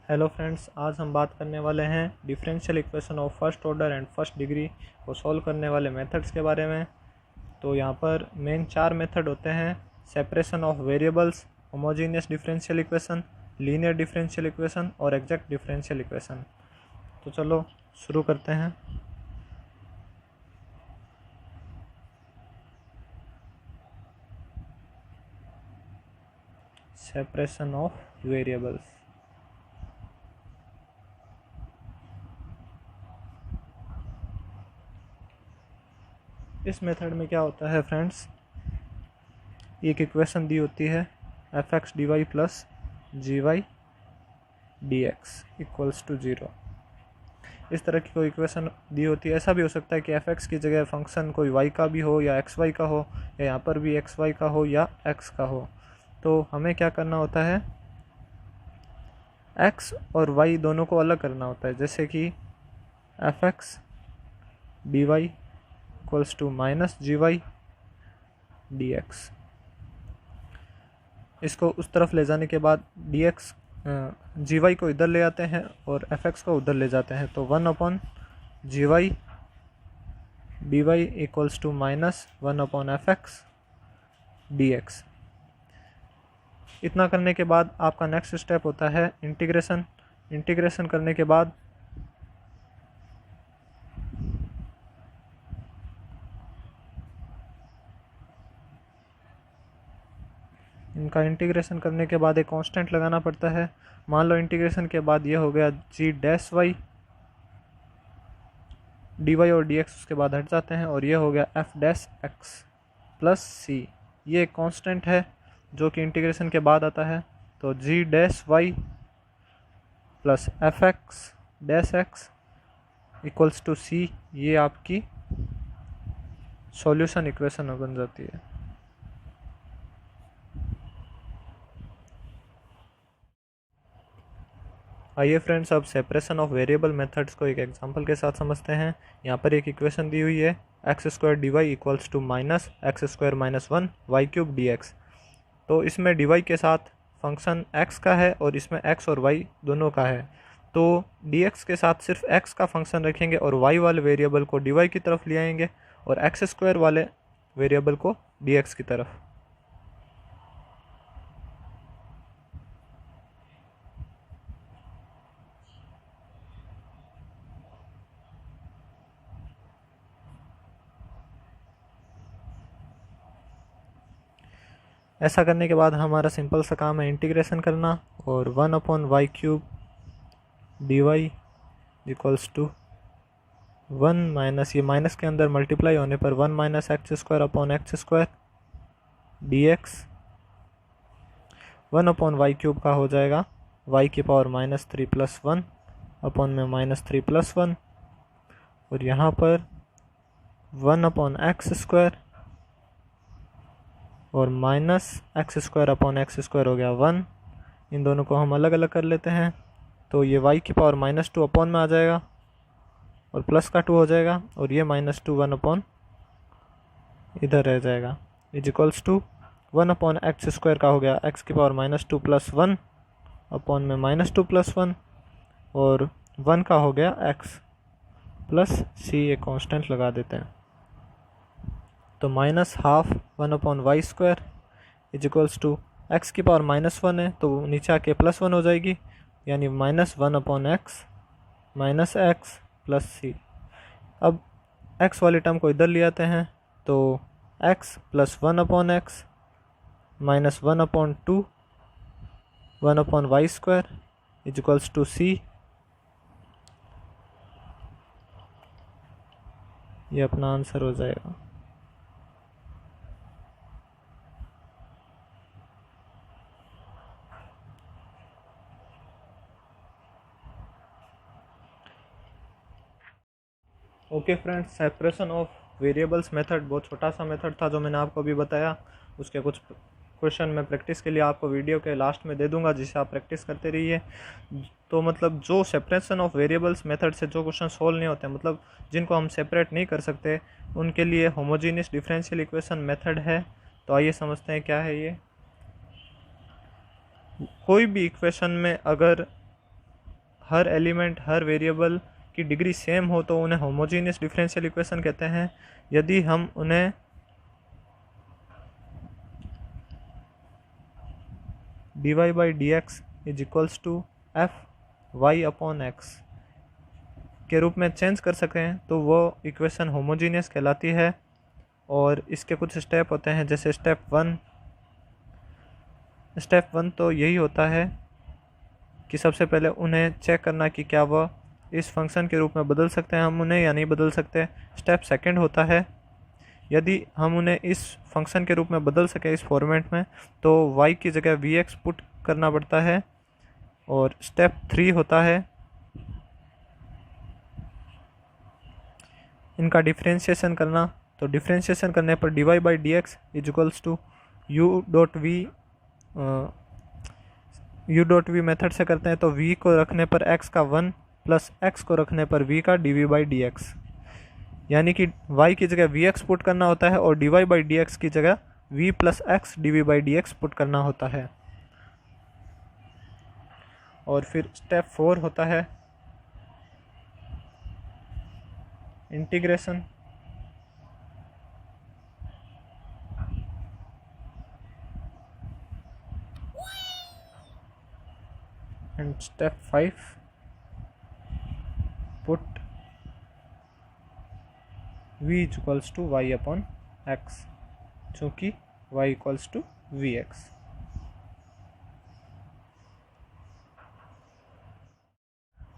Hello friends, आज हम बात करने वाले हैं differential equation of first order and first degree को सॉल्व करने वाले मेथड्स के बारे में। तो यहाँ पर मेन 4 मेथड होते हैं: separation of variables, homogeneous differential equation, linear differential equation और एग्जैक्ट डिफरेंशियल इक्वेशन। तो चलो शुरू करते हैं। Separation of variables. इस मेथड में क्या होता है फ्रेंड्स, एक इक्वेशन दी होती है f x d y plus g y d x equals to 0। इस तरह की कोई इक्वेशन दी होती है। ऐसा भी हो सकता है कि एफ एक्स की जगह फंक्शन कोई वाई का भी हो या एक्स वाई का हो, या यहाँ पर भी एक्स वाई का हो या एक्स का हो। तो हमें क्या करना होता है, एक्स और वाई दोनों को अलग करना होता है। जैसे कि f x d y equals to minus g y d x. इसको उस तरफ ले जाने के बाद डी एक्स जी वाई को इधर ले आते हैं और एफ एक्स को उधर ले जाते हैं। तो 1 g y d y equals to minus 1 f x d x. इतना करने के बाद आपका नेक्स्ट स्टेप होता है इंटीग्रेशन। इंटीग्रेशन करने के बाद इनका इंटीग्रेशन करने के बाद एक कांस्टेंट लगाना पड़ता है। मान लो इंटीग्रेशन के बाद ये हो गया जी डैश वाई, डी वाई और डी एक्स उसके बाद हट जाते हैं, और ये हो गया एफ डैश एक्स प्लस सी। ये एक कांस्टेंट है जो कि इंटीग्रेशन के बाद आता है। तो g dash y plus f x dash x equals to c, ये आपकी सॉल्यूशन इक्वेशन बन जाती है। आइए फ्रेंड्स, अब सेपरेशन ऑफ वेरिएबल मेथड्स को एक एग्जांपल के साथ समझते हैं। यहाँ पर एक इक्वेशन दी हुई है x square d y equals to minus x square minus 1 y cube d x. तो इसमें डी वाई के साथ फंक्शन x का है और इसमें x और y दोनों का है। तो dx के साथ सिर्फ x का फंक्शन रखेंगे और y वाले वेरिएबल को dy की तरफ ले आएंगे और एक्स स्क्वायर वाले वेरिएबल को dx की तरफ। ऐसा करने के बाद हमारा सिंपल सा काम है इंटीग्रेशन करना, और 1/y cube d y equals to 1 minus, ये माइनस के अंदर मल्टीप्लाई होने पर 1 minus x square upon x square d x. 1/y cube का हो जाएगा y की पावर -3 प्लस 1 अपॉन में -3 प्लस 1, और यहाँ पर 1/x स्क्वायर और minus x square upon x square हो गया 1। इन दोनों को हम अलग अलग कर लेते हैं। तो ये y की पावर -2 अपॉन में आ जाएगा और प्लस का 2 हो जाएगा, और ये -2 1 अपॉन इधर रह जाएगा is equals to 1/x square का हो गया x की पावर -2 प्लस 1 अपॉन में -2 प्लस 1, और 1 का हो गया x प्लस c, एक कांस्टेंट लगा देते हैं। तो -12 1/y square is equals to x की पावर -1 है तो नीचे आके +1 हो जाएगी, यानी -1/x माइनस एक्स प्लस सी। अब x वाली टर्म को इधर ले आते हैं, तो x plus 1/x minus 1/2 1/y square is equals to c. ये अपना आंसर हो जाएगा। Okay friends, separation of variables method बहुत छोटा सा मेथड था जो मैंने आपको अभी बताया। उसके कुछ क्वेश्चन मैं प्रैक्टिस के लिए आपको वीडियो के लास्ट में दे दूंगा, जिसे आप प्रैक्टिस करते रहिए। तो मतलब जो सेपरेशन ऑफ वेरिएबल्स मेथड से जो क्वेश्चन सोल्व नहीं होते, मतलब जिनको हम सेपरेट नहीं कर सकते, उनके लिए होमोजेनियस डिफरेंशियल इक्वेशन मेथड है। तो आइए समझते हैं क्या है ये। कोई भी इक्वेशन में अगर हर एलिमेंट हर वेरिएबल की डिग्री सेम हो तो उन्हें होमोजीनियस डिफरेंशियल इक्वेशन कहते हैं। यदि हम उन्हें dy by d x is equals to f y upon x के रूप में चेंज कर सकें तो वो इक्वेशन होमोजीनियस कहलाती है। और इसके कुछ स्टेप होते हैं, जैसे स्टेप वन तो यही होता है कि सबसे पहले उन्हें चेक करना कि क्या वह इस फंक्शन के रूप में बदल सकते हैं हम उन्हें या नहीं बदल सकते। स्टेप सेकंड होता है, यदि हम उन्हें इस फंक्शन के रूप में बदल सके इस फॉर्मेट में तो y की जगह vx पुट करना पड़ता है। और स्टेप 3 होता है इनका डिफ्रेंशिएशन करना। तो डिफ्रेंशिएशन करने पर dy by d x is equals to u dot v method से करते हैं तो v को रखने पर x का 1 प्लस x को रखने पर v का dv बाई डी एक्स, यानी कि y की जगह vx पुट करना होता है और dy बाई डी एक्स की जगह v plus x dv by d x put करना होता है। और फिर स्टेप 4 होता है integration. And step 5 put v equals to y upon x, चूँकि y equals to v x.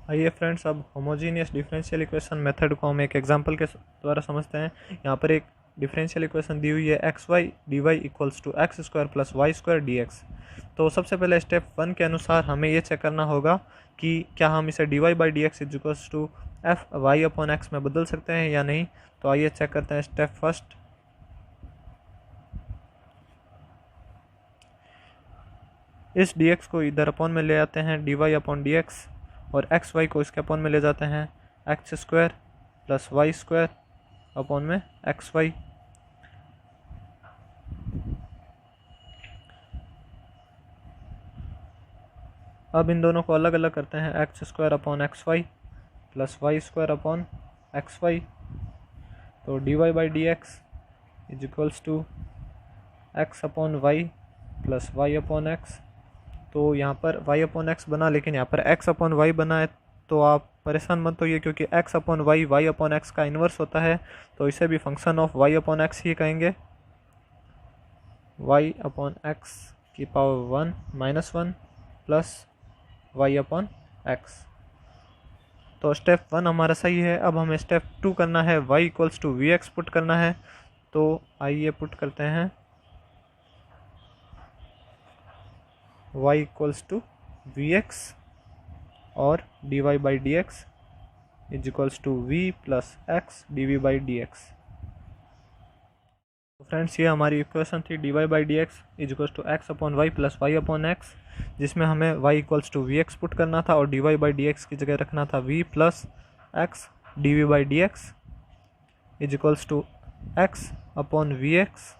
आइए फ्रेंड्स, अब होमोजीनियस डिफरेंशियल इक्वेशन मेथड को हम एक एग्जांपल के द्वारा समझते हैं। यहाँ पर एक डिफरेंशियल इक्वेशन दी हुई है x y d y equals to x square plus y square d x. तो सबसे पहले स्टेप 1 के अनुसार हमें ये चेक करना होगा कि क्या हम इसे dy by d x equals to f y upon x में बदल सकते हैं या नहीं। तो आइए चेक करते हैं। स्टेप फर्स्ट, इस dx को इधर अपॉन में ले आते हैं dy अपॉन डी एक्स, और एक्स वाई को इसके अपॉन में ले जाते हैं x square plus y square upon में एक्स वाई। अब इन दोनों को अलग अलग करते हैं, x square upon x y plus y square upon x y. तो d y by d x is equals to x upon y plus y upon x. तो यहाँ पर y अपॉन एक्स बना, लेकिन यहाँ पर x अपॉन वाई बना है, तो आप परेशान मत होइए क्योंकि x upon y y upon x का इन्वर्स होता है, तो इसे भी function of y upon x ही कहेंगे। y अपॉन एक्स की power 1 minus 1 plus y upon x. तो स्टेप 1 हमारा सही है। अब हमें स्टेप 2 करना है, y equals to v x put करना है। तो आइए पुट करते हैं y equals to v x और dy by d x is equals to v plus x dv by d x. तो फ्रेंड्स, ये हमारी इक्वेशन थी dy by d x is equals to x upon y plus y upon x, जिसमें हमें y equals to v x put करना था और dy by d x की जगह रखना था v plus x dv by d x is equals to x upon v x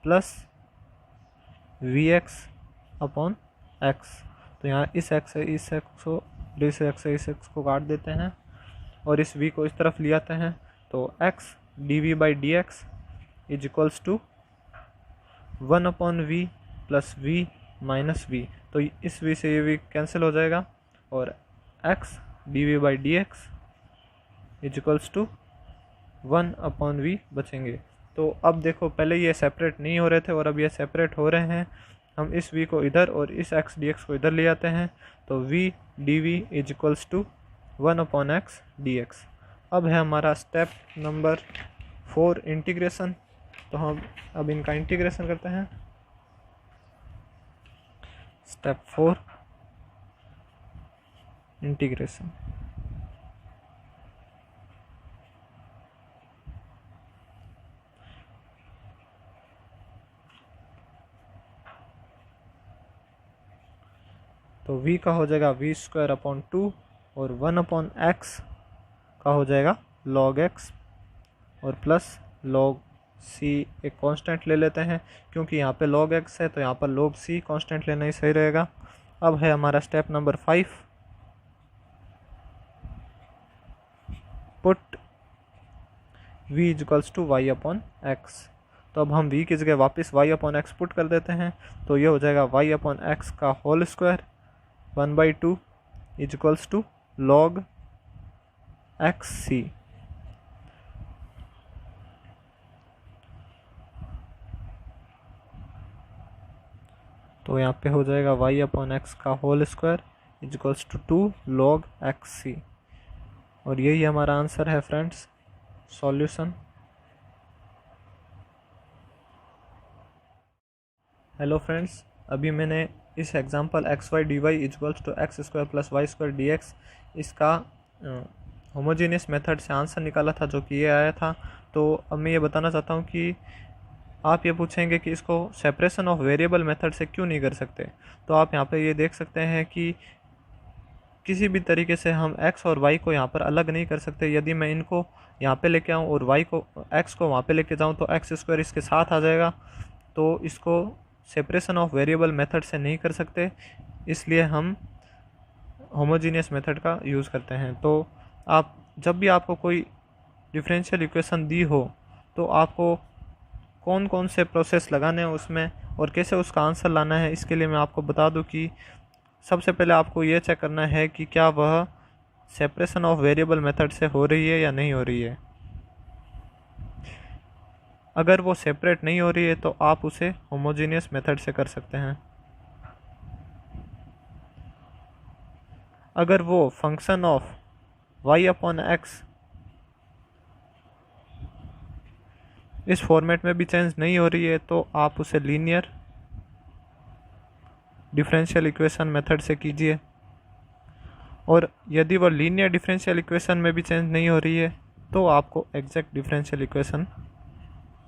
plus v x upon x. तो यहाँ इस एक्स से इस एक्स को, इस एक्स से इस एक्स को काट देते हैं और इस v को इस तरफ ले आते हैं। तो x dv by d x is equals to 1 upon v plus v minus v. तो इस v से ये v कैंसिल हो जाएगा और x dv by d x is equals to 1 upon v बचेंगे। तो अब देखो, पहले ये सेपरेट नहीं हो रहे थे और अब ये सेपरेट हो रहे हैं। हम इस v को इधर और इस x dx को इधर ले आते हैं, तो v dv is equals to 1 upon x dx। अब है हमारा स्टेप नंबर 4 इंटीग्रेशन। तो हम अब इनका इंटीग्रेशन करते हैं। Step 4 integration. तो v का हो जाएगा वी स्क्वायर अपॉन 2 और 1 अपॉन एक्स का हो जाएगा log x और प्लस log c एक कांस्टेंट ले लेते हैं, क्योंकि यहाँ पे log x है तो यहाँ पर log c कांस्टेंट लेना ही सही रहेगा। अब है हमारा step number 5 v equals to y upon x. तो अब हम v की जगह वापस y अपॉन एक्स पुट कर देते हैं, तो ये हो जाएगा y अपॉन एक्स का whole square 1/2 equals to log xc। तो यहाँ पे हो जाएगा y अपॉन एक्स का whole square equals to 2 log xc। और यही हमारा आंसर है फ्रेंड्स, सॉल्यूशन। हेलो फ्रेंड्स, अभी मैंने इस example x y d y equals to x square plus y square d x इसका होमोजीनियस मेथड से आंसर निकाला था, जो कि ये आया था। तो अब मैं ये बताना चाहता हूँ कि आप ये पूछेंगे कि इसको सेपरेशन ऑफ वेरिएबल मेथड से क्यों नहीं कर सकते। तो आप यहाँ पे ये देख सकते हैं कि किसी भी तरीके से हम x और y को यहाँ पर अलग नहीं कर सकते। यदि मैं इनको यहाँ पे लेके आऊँ और y को x को वहाँ पे लेके जाऊँ तो एक्स स्क्वायर इसके साथ आ जाएगा। तो इसको सेपरेशन ऑफ वेरिएबल मेथड से नहीं कर सकते, इसलिए हम होमोजीनियस मेथड का यूज़ करते हैं। तो आप जब भी आपको कोई डिफरेंशियल इक्वेशन दी हो तो आपको कौन कौन से प्रोसेस लगाने हैं उसमें और कैसे उसका आंसर लाना है, इसके लिए मैं आपको बता दूं कि सबसे पहले आपको ये चेक करना है कि क्या वह सेपरेशन ऑफ वेरिएबल मेथड से हो रही है या नहीं हो रही है। अगर वो सेपरेट नहीं हो रही है तो आप उसे होमोजीनियस मेथड से कर सकते हैं। अगर वो function of y upon x इस फॉर्मेट में भी चेंज नहीं हो रही है तो आप उसे लीनियर डिफरेंशियल इक्वेशन मेथड से कीजिए। और यदि वह लीनियर डिफरेंशियल इक्वेशन में भी चेंज नहीं हो रही है तो आपको exact differential equation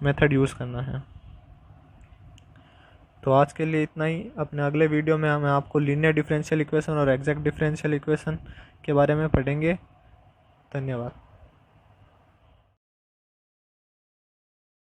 method use करना है। तो आज के लिए इतना ही। अपने अगले वीडियो में हम आपको लीनियर डिफरेंशियल इक्वेशन और एग्जैक्ट डिफरेंशियल इक्वेशन के बारे में पढ़ेंगे। धन्यवाद।